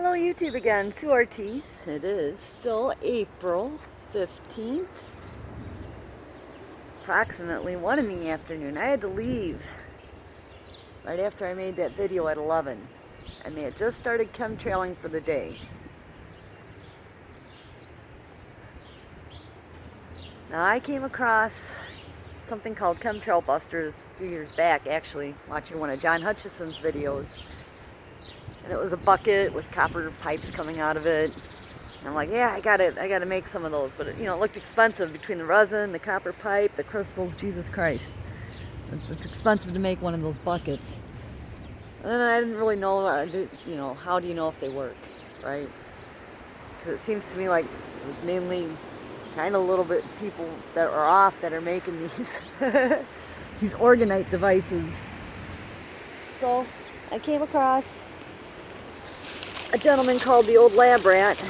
Hello YouTube again, Sue Ortiz. It is still April 15th, approximately 1 in the afternoon. I had to leave right after I made that video at 11, and they had just started chemtrailing for the day. Now I came across something called Chemtrail Busters a few years back, actually, watching one of John Hutchison's videos. And it was a bucket with copper pipes coming out of it. And I'm like, yeah, I gotta make some of those. But it looked expensive between the resin, the copper pipe, the crystals. Jesus Christ, it's expensive to make one of those buckets. And then I didn't really know, how do you know if they work, right? Because it seems to me like it's mainly kind of a little bit people that are off that are making these these Orgonite devices. So I came across a gentleman called the Old Lab Rat.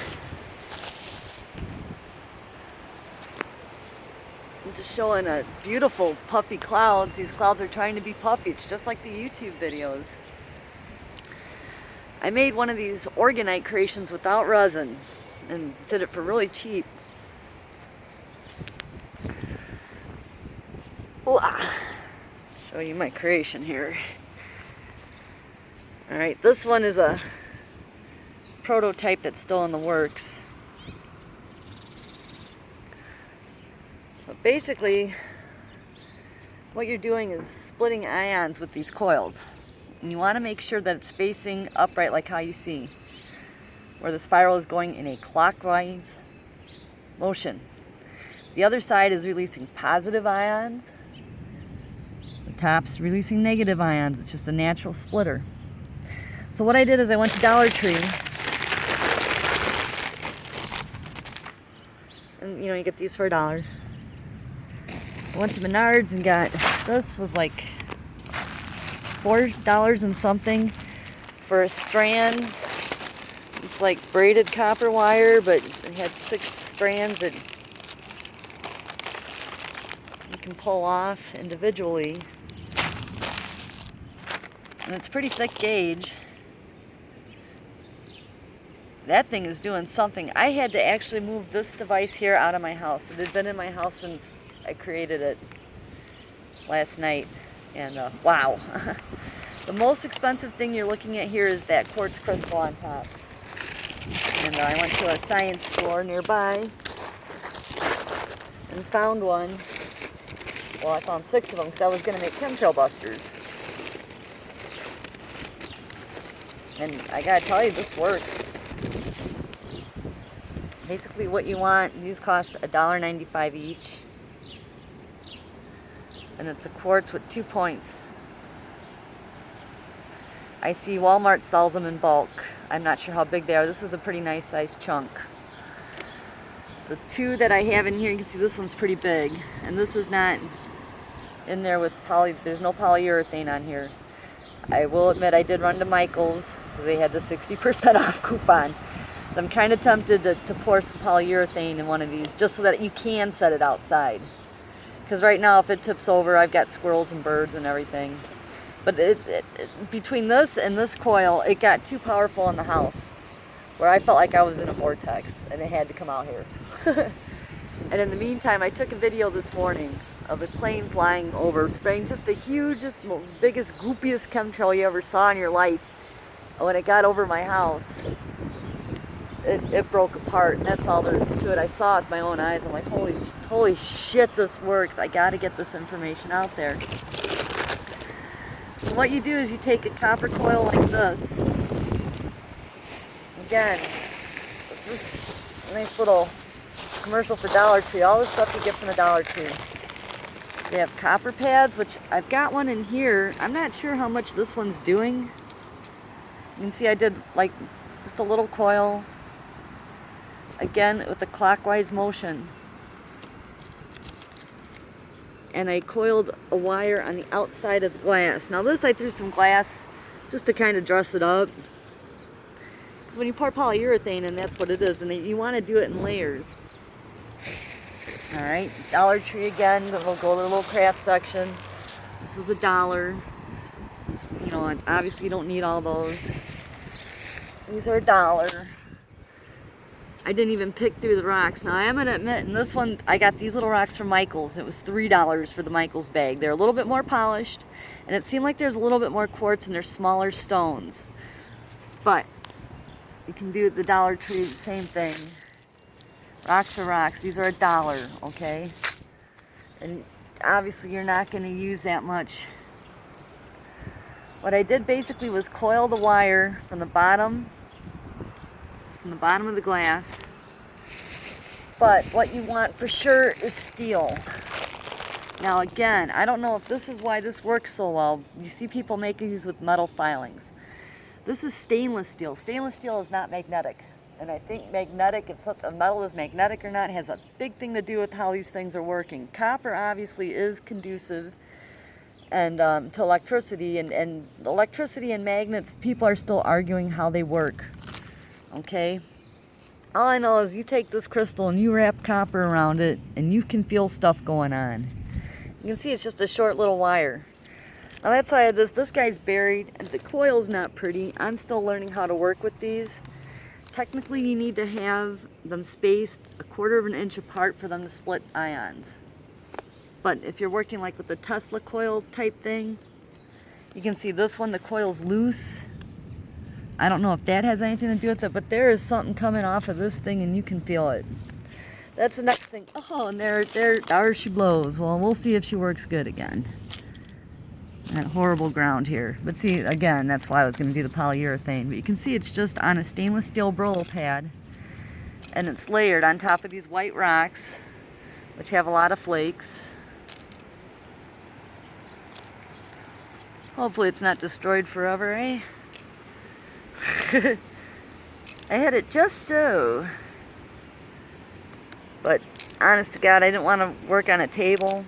I'm just showing a beautiful puffy clouds. These clouds are trying to be puffy. It's just like the YouTube videos. I made one of these Orgonite creations without resin and did it for really cheap. Show you my creation here. Alright, this one is a prototype that's still in the works. But basically, what you're doing is splitting ions with these coils. And you want to make sure that it's facing upright like how you see, where the spiral is going in a clockwise motion. The other side is releasing positive ions. The top's releasing negative ions. It's just a natural splitter. So what I did is I went to Dollar Tree. And you get these for $1. I went to Menards and got, this was like $4 and something for strands. It's like braided copper wire, but it had 6 strands that you can pull off individually. And it's pretty thick gauge. That thing is doing something. I had to actually move this device here out of my house. It had been in my house since I created it last night. And wow. The most expensive thing you're looking at here is that quartz crystal on top. And I went to a science store nearby and found one. Well, I found 6 of them because I was going to make chemtrail busters. And I gotta tell you, this works. Basically what you want, these cost $1.95 each. And it's a quartz with 2 points. I see Walmart sells them in bulk. I'm not sure how big they are. This is a pretty nice sized chunk. The 2 that I have in here, you can see this one's pretty big. And this is not in there with there's no polyurethane on here. I will admit I did run to Michael's because they had the 60% off coupon. I'm kind of tempted to pour some polyurethane in one of these just so that you can set it outside. Because right now if it tips over, I've got squirrels and birds and everything. But between this and this coil, it got too powerful in the house where I felt like I was in a vortex and it had to come out here. And in the meantime, I took a video this morning of a plane flying over, spraying just the hugest, biggest, goopiest chemtrail you ever saw in your life. And when it got over my house, it broke apart, and that's all there is to it. I saw it with my own eyes. I'm like, holy shit, this works. I gotta get this information out there. So what you do is you take a copper coil like this. Again, this is a nice little commercial for Dollar Tree. All this stuff you get from the Dollar Tree. They have copper pads, which I've got one in here. I'm not sure how much this one's doing. You can see I did like just a little coil. Again, with a clockwise motion. And I coiled a wire on the outside of the glass. Now this I threw some glass just to kind of dress it up. Because when you pour polyurethane in, that's what it is. And you want to do it in layers. Alright, Dollar Tree again. We'll go to the little craft section. This was $1. Obviously you don't need all those. These are $1. I didn't even pick through the rocks. Now I am gonna admit, in this one, I got these little rocks from Michael's. It was $3 for the Michael's bag. They're a little bit more polished, and it seemed like there's a little bit more quartz and they're smaller stones. But you can do at the Dollar Tree the same thing. Rocks are rocks. These are $1, okay? And obviously you're not gonna use that much. What I did basically was coil the wire from the bottom of the glass. But what you want for sure is steel. Now again, I don't know if this is why this works so well. You see people making these with metal filings. This is stainless steel. Stainless steel is not magnetic. And I think magnetic, if a metal is magnetic or not, has a big thing to do with how these things are working. Copper obviously is conducive and to electricity, and electricity and magnets, people are still arguing how they work. Okay? All I know is you take this crystal and you wrap copper around it and you can feel stuff going on. You can see it's just a short little wire. On that side of this guy's buried, and the coil's not pretty. I'm still learning how to work with these. Technically you need to have them spaced 1/4 of an inch apart for them to split ions. But if you're working like with the Tesla coil type thing, you can see this one, the coil's loose. I don't know if that has anything to do with it, but there is something coming off of this thing and you can feel it. That's the next thing. Oh, and there she blows. Well, we'll see if she works good again. That horrible ground here. But see, again, that's why I was going to do the polyurethane. But you can see it's just on a stainless steel Brillo pad. And it's layered on top of these white rocks, which have a lot of flakes. Hopefully it's not destroyed forever, eh? I had it just so. But honest to God, I didn't want to work on a table.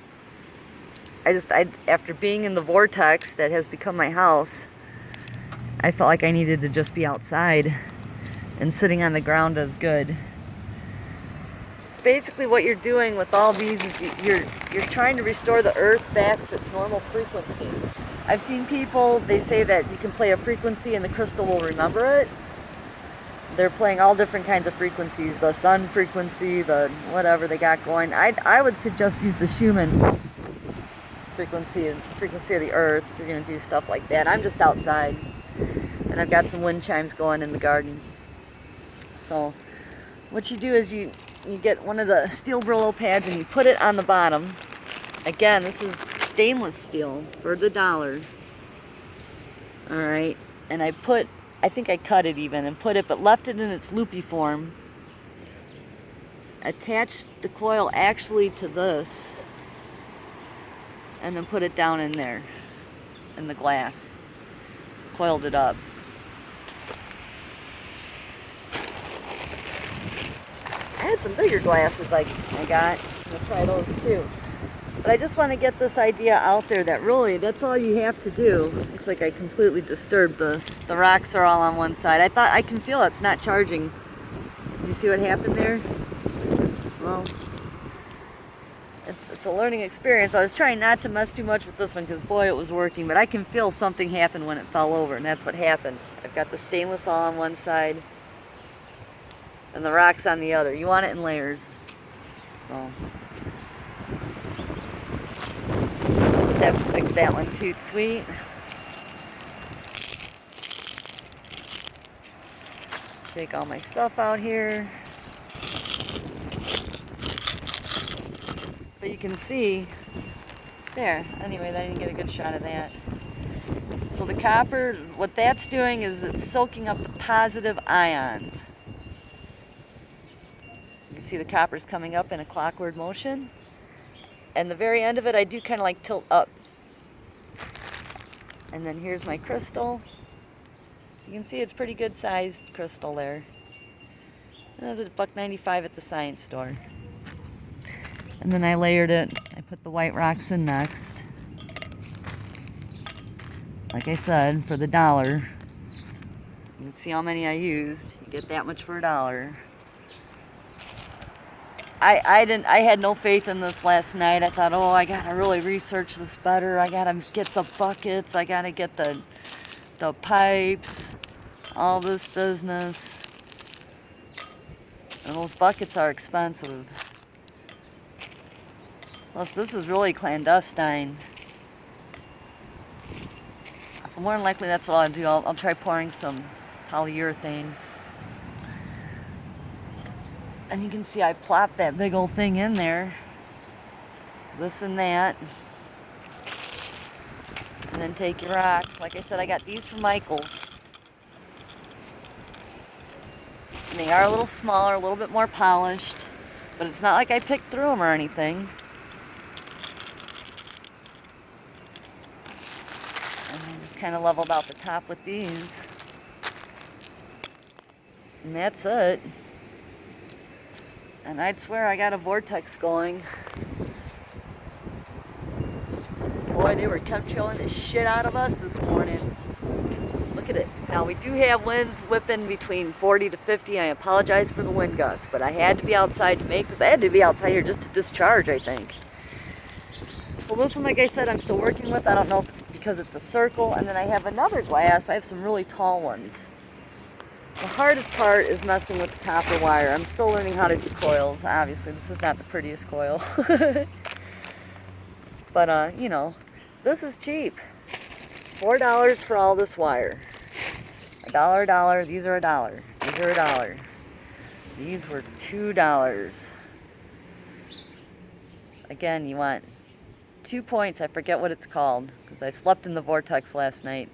After being in the vortex that has become my house, I felt like I needed to just be outside, and sitting on the ground does good. Basically what you're doing with all these is you're trying to restore the earth back to its normal frequency. I've seen people, they say that you can play a frequency and the crystal will remember it. They're playing all different kinds of frequencies, the sun frequency, the whatever they got going. I would suggest use the Schumann frequency of the earth if you're going to do stuff like that. I'm just outside, and I've got some wind chimes going in the garden. So what you do is you get one of the steel Brillo pads and you put it on the bottom. Again, this is stainless steel for the $1. Alright, and I think I cut it even and put it, but left it in its loopy form. Attached the coil actually to this, and then put it down in there, in the glass. Coiled it up. I had some bigger glasses I got. I'm gonna try those too. But I just want to get this idea out there that really, that's all you have to do. Looks like I completely disturbed this. The rocks are all on one side. I thought, I can feel it's not charging. You see what happened there? Well, it's a learning experience. I was trying not to mess too much with this one because boy, it was working. But I can feel something happen when it fell over, and that's what happened. I've got the stainless all on one side and the rocks on the other. You want it in layers. So have to fix that one too, sweet. Shake all my stuff out here. But you can see, there, anyway, I didn't get a good shot of that. So the copper, what that's doing is it's soaking up the positive ions. You can see the copper's coming up in a clockwise motion. And the very end of it, I do kind of like tilt up. And then here's my crystal. You can see it's pretty good sized crystal there. That was $1.95 at the science store. And then I layered it. I put the white rocks in next. Like I said, for the $1. You can see how many I used. You get that much for $1. I had no faith in this last night. I thought, oh, I gotta really research this better. I gotta get the buckets. I gotta get the pipes. all this business. And those buckets are expensive. Plus, this is really clandestine. So more than likely that's what I'll do. I'll try pouring some polyurethane. And you can see I plopped that big old thing in there. This and that. And then take your rocks. Like I said, I got these from Michael's. And they are a little smaller, a little bit more polished. But it's not like I picked through them or anything. And I just kind of leveled out the top with these. And that's it. And I'd swear I got a vortex going. Boy, they were chemtrailing the shit out of us this morning. Look at it. Now, we do have winds whipping between 40 to 50. I apologize for the wind gusts, but I had to be outside to make, because I had to be outside here just to discharge, I think. So this one, like I said, I'm still working with. I don't know if it's because it's a circle. And then I have another glass. I have some really tall ones. The hardest part is messing with the copper wire. I'm still learning how to do coils. Obviously, this is not the prettiest coil. But, you know, this is cheap. $4 for all this wire. $1. These are $1. These are $1. These were $2. Again, you want 2 points. I forget what it's called, because I slept in the vortex last night.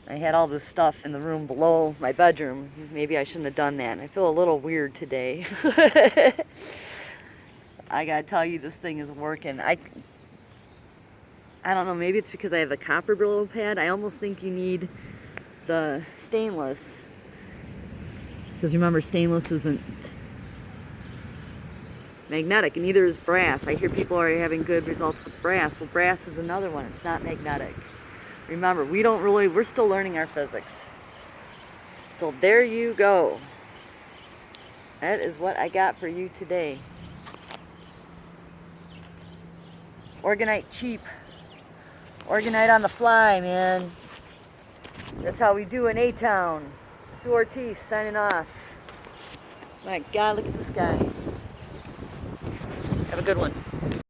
I had all this stuff in the room below my bedroom. Maybe I shouldn't have done that. And I feel a little weird today. I gotta tell you, this thing is working. I don't know, maybe it's because I have the copper Brillo pad. I almost think you need the stainless. Because remember, stainless isn't magnetic, and neither is brass. I hear people are having good results with brass. Well, brass is another one. It's not magnetic. Remember, we're still learning our physics. So there you go. That is what I got for you today. Orgonite cheap. Orgonite on the fly, man. That's how we do in A-Town. Sue Ortiz signing off. My God, look at the sky. Have a good one.